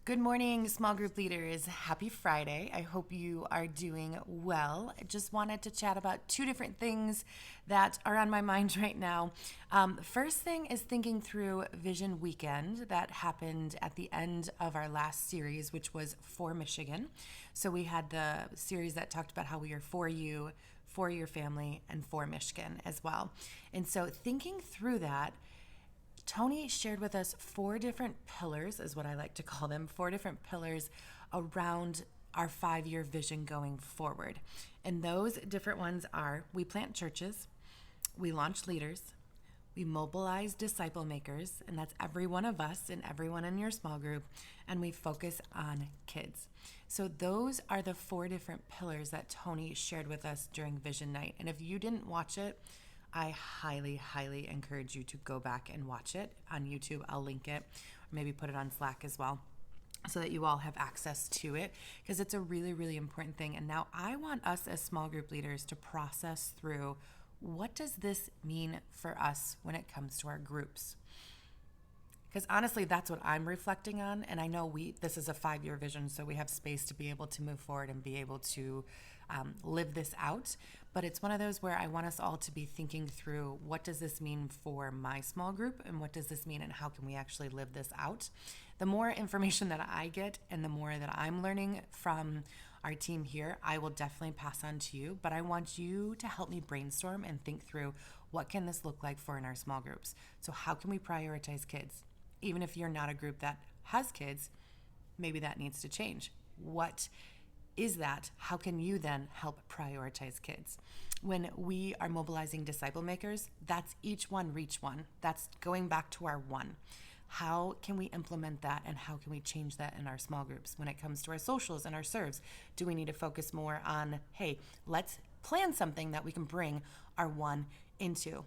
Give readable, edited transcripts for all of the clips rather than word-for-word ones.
Good morning, small group leaders. Happy Friday. I hope you are doing well. I just wanted to chat about two different things that are on my mind right now. First thing is thinking through Vision Weekend that happened at the end of our last series, which was for Michigan. So we had the series that talked about how we are for you, for your family, and for Michigan as well. And so thinking through that, Tony shared with us four different pillars, is what I like to call them, four different pillars around our 5-year vision going forward. And those different ones are: we plant churches, we launch leaders, we mobilize disciple makers, and that's every one of us and everyone in your small group, and we focus on kids. So those are the four different pillars that Tony shared with us during Vision Night. And if you didn't watch it, I highly, highly encourage you to go back and watch it on YouTube. I'll link it, or maybe put it on Slack as well, so that you all have access to it, because it's a really, really important thing. And now I want us as small group leaders to process through, what does this mean for us when it comes to our groups? Because honestly, that's what I'm reflecting on. And I know this is a 5-year vision, so we have space to be able to move forward and be able to live this out. But it's one of those where I want us all to be thinking through, what does this mean for my small group, and what does this mean, and how can we actually live this out? The more information that I get and the more that I'm learning from our team here, I will definitely pass on to you. But I want you to help me brainstorm and think through, what can this look like for in our small groups? So how can we prioritize kids? Even if you're not a group that has kids, maybe that needs to change. What is that? How can you then help prioritize kids? When we are mobilizing disciple makers, that's each one reach one. That's going back to our one. How can we implement that, and how can we change that in our small groups? When it comes to our socials and our serves, do we need to focus more on, hey, let's plan something that we can bring our one into?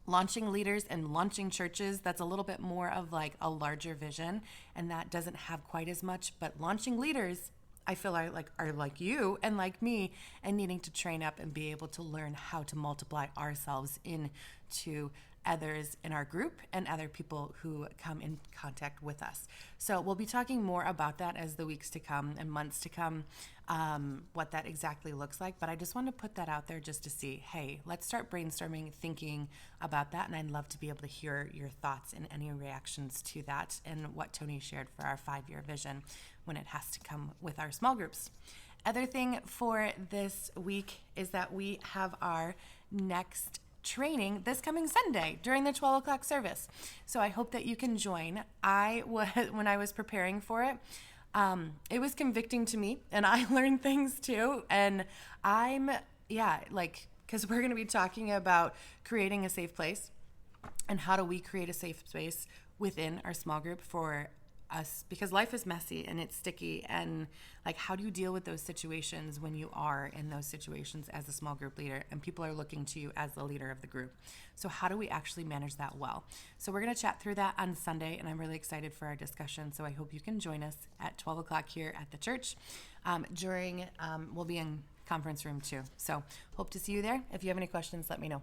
Launching leaders and launching churches, that's a little bit more of like a larger vision, and that doesn't have quite as much. But launching leaders, I feel are like you and like me, and needing to train up and be able to learn how to multiply ourselves into others in our group and other people who come in contact with us. So we'll be talking more about that as the weeks to come and months to come, what that exactly looks like. But I just wanted to put that out there just to see, hey, let's start brainstorming, thinking about that. And I'd love to be able to hear your thoughts and any reactions to that and what Tony shared for our 5-year vision when it has to come with our small groups. Other thing for this week is that we have our next training this coming Sunday during the 12 o'clock service. So I hope that you can join. When I was preparing for it, it was convicting to me, and I learned things too. And because we're going to be talking about creating a safe place, and how do we create a safe space within our small group for us, because life is messy and it's sticky, and like, how do you deal with those situations when you are in those situations as a small group leader and people are looking to you as the leader of the group? So how do we actually manage that well? So we're going to chat through that on Sunday, and I'm really excited for our discussion. So I hope you can join us at 12 o'clock here at the church. We'll be in conference room 2. So hope to see you there. If you have any questions, let me know.